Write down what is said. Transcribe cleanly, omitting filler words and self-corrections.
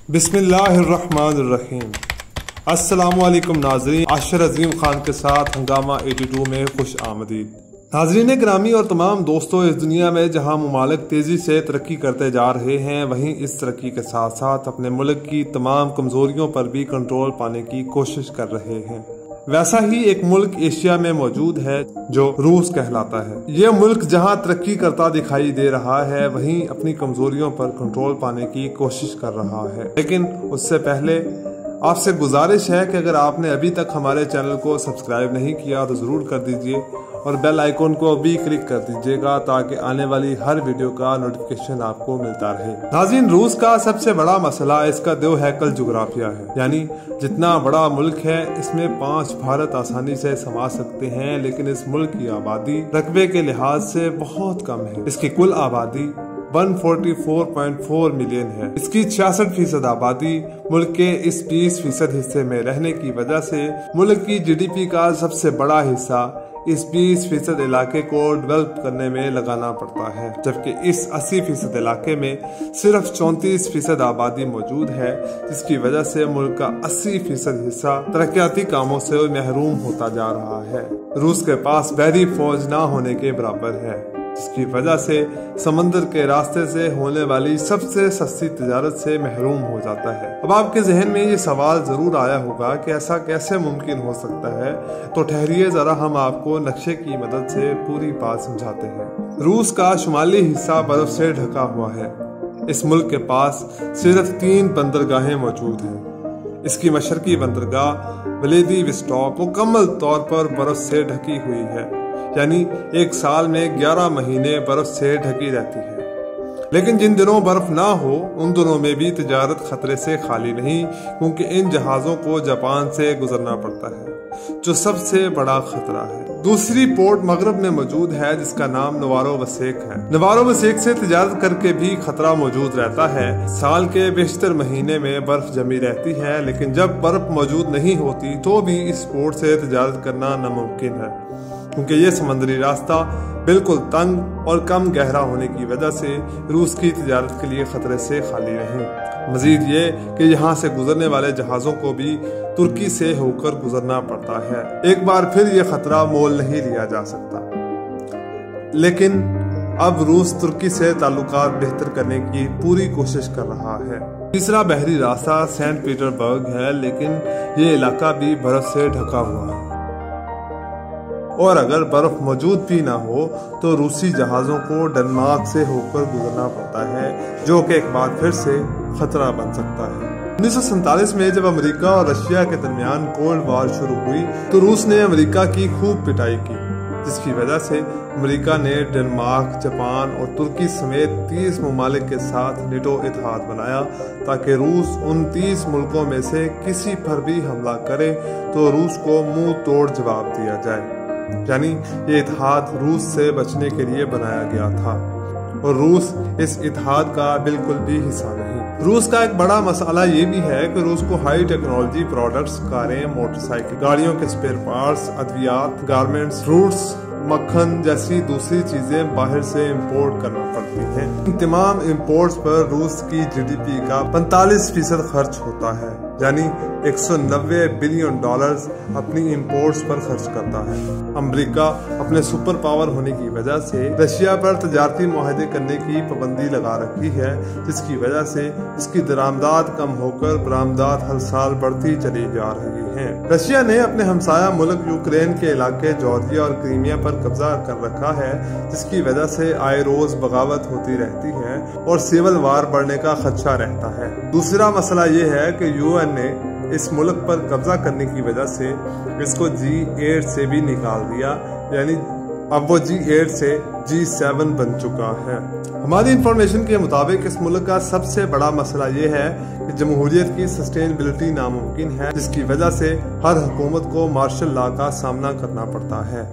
बिस्मिल्लाहिर्रहमानिर्रहीम। अस्सलामु अलैकुम नाज़रीन, आशिर अजीम खान के साथ हंगामा 82 में खुश आमदीद। नाज़रीन ग्रामी और तमाम दोस्तों, इस दुनिया में जहां मुमालिक तेज़ी से तरक्की करते जा रहे हैं, वहीं इस तरक्की के साथ साथ अपने मुल्क की तमाम कमज़ोरियों पर भी कंट्रोल पाने की कोशिश कर रहे हैं। वैसा ही एक मुल्क एशिया में मौजूद है जो रूस कहलाता है। ये मुल्क जहां तरक्की करता दिखाई दे रहा है, वहीं अपनी कमजोरियों पर कंट्रोल पाने की कोशिश कर रहा है। लेकिन उससे पहले आपसे गुजारिश है कि अगर आपने अभी तक हमारे चैनल को सब्सक्राइब नहीं किया तो जरूर कर दीजिए और बेल आइकॉन को भी क्लिक कर दीजिएगा ताकि आने वाली हर वीडियो का नोटिफिकेशन आपको मिलता रहे। नाज़रीन, रूस का सबसे बड़ा मसला इसका दो हैकल जुग्राफिया है, यानी जितना बड़ा मुल्क है इसमें 5 भारत आसानी से समा सकते हैं, लेकिन इस मुल्क की आबादी रकबे के लिहाज से बहुत कम है। इसकी कुल आबादी 144.4 मिलियन है। इसकी 66% आबादी मुल्क के इस 20% हिस्से में रहने की वजह से मुल्क की जीडीपी का सबसे बड़ा हिस्सा इस 20% इलाके को डेवलप करने में लगाना पड़ता है, जबकि इस 80% इलाके में सिर्फ 34% आबादी मौजूद है, जिसकी वजह से मुल्क का 80% हिस्सा तरक्याती कामों से महरूम होता जा रहा है। रूस के पास बहरी फौज ना होने के बराबर है, जिसकी वजह से समंदर के रास्ते से होने वाली सबसे सस्ती तिजारत से महरूम हो जाता है। अब आपके जहन में ये सवाल जरूर आया होगा कि ऐसा कैसे मुमकिन हो सकता है, तो ठहरिए जरा, हम आपको नक्शे की मदद से पूरी बात समझाते हैं। रूस का शुमाली हिस्सा बर्फ से ढका हुआ है। इस मुल्क के पास सिर्फ 3 बंदरगाहें मौजूद हैं। इसकी मशरकी बंदरगाह व्लादिवोस्टोक मुकम्मल तौर पर बर्फ से ढकी हुई है, यानी एक साल में 11 महीने बर्फ से ढकी रहती है। लेकिन जिन दिनों बर्फ ना हो उन दिनों में भी तिजारत खतरे से खाली नहीं, क्योंकि इन जहाजों को जापान से गुजरना पड़ता है, जो सबसे बड़ा खतरा है। दूसरी पोर्ट मगरब में मौजूद है, जिसका नाम नोवारोवसेक है। नोवारोवसेक से तिजारत करके भी खतरा मौजूद रहता है। साल के बेशतर महीने में बर्फ जमी रहती है, लेकिन जब बर्फ मौजूद नहीं होती तो भी इस पोर्ट से तिजारत करना नामुमकिन है, क्योंकि ये समंदरी रास्ता बिल्कुल तंग और कम गहरा होने की वजह से रूस की तिजारत के लिए खतरे से खाली नहीं। मजीद ये कि यहाँ से गुजरने वाले जहाजों को भी तुर्की से होकर गुजरना पड़ता है। एक बार फिर ये खतरा मोल नहीं लिया जा सकता। लेकिन अब रूस तुर्की से ताल्लुकात बेहतर करने की पूरी कोशिश कर रहा है। तीसरा बहरी रास्ता सेंट पीटर्सबर्ग है, लेकिन ये इलाका भी बर्फ से ढका हुआ है और अगर बर्फ मौजूद भी ना हो तो रूसी जहाजों को डेनमार्क से होकर गुजरना पड़ता है, जो कि एक बार फिर से खतरा बन सकता है। 1947 में जब अमेरिका और रशिया के दरमियान कोल्ड वॉर शुरू हुई तो रूस ने अमेरिका की खूब पिटाई की, जिसकी वजह से अमेरिका ने डेनमार्क, जापान और तुर्की समेत 30 ममालिक के साथ नेटो इत्तेहाद बनाया, ताकि रूस उन 30 मुल्कों में से किसी पर भी हमला करे तो रूस को मुंह तोड़ जवाब दिया जाए। यानी ये इत्तेहाद रूस से बचने के लिए बनाया गया था और रूस इस इत्तेहाद का बिल्कुल भी हिस्सा नहीं। रूस का एक बड़ा मसला ये भी है कि रूस को हाई टेक्नोलॉजी प्रोडक्ट्स, कारें, मोटरसाइकिल, गाड़ियों के स्पेयर पार्ट्स, अद्वियात, गारमेंट्स, फ्रूट्स, मक्खन जैसी दूसरी चीजें बाहर से इंपोर्ट करना पड़ती हैं। इन तमाम इंपोर्ट्स पर रूस की जीडीपी का 45% खर्च होता है, यानी 190 बिलियन डॉलर्स अपनी इंपोर्ट्स पर खर्च करता है। अमेरिका अपने सुपर पावर होने की वजह से रशिया पर तजारती मुआहदे करने की पाबंदी लगा रखी है, जिसकी वजह से इसकी दरामदात कम होकर बरामदात हर साल बढ़ती चली जा रही है। रशिया ने अपने हमसाया मुल्क यूक्रेन के इलाके जॉर्जिया और क्रीमिया पर कब्जा कर रखा है, जिसकी वजह से आए रोज बगावत होती रहती है और सिविल वार बढ़ने का खदशा रहता है। दूसरा मसला ये है कि यूएन ने इस मुल्क पर कब्जा करने की वजह से इसको G8 से भी निकाल दिया, यानी अब वो G8 से G7 बन चुका है। हमारी इंफॉर्मेशन के मुताबिक इस मुल्क का सबसे बड़ा मसला ये है कि जमहूरियत की सस्टेनेबिलिटी नामुमकिन है, जिसकी वजह से हर हुकूमत को मार्शल लॉ का सामना करना पड़ता है।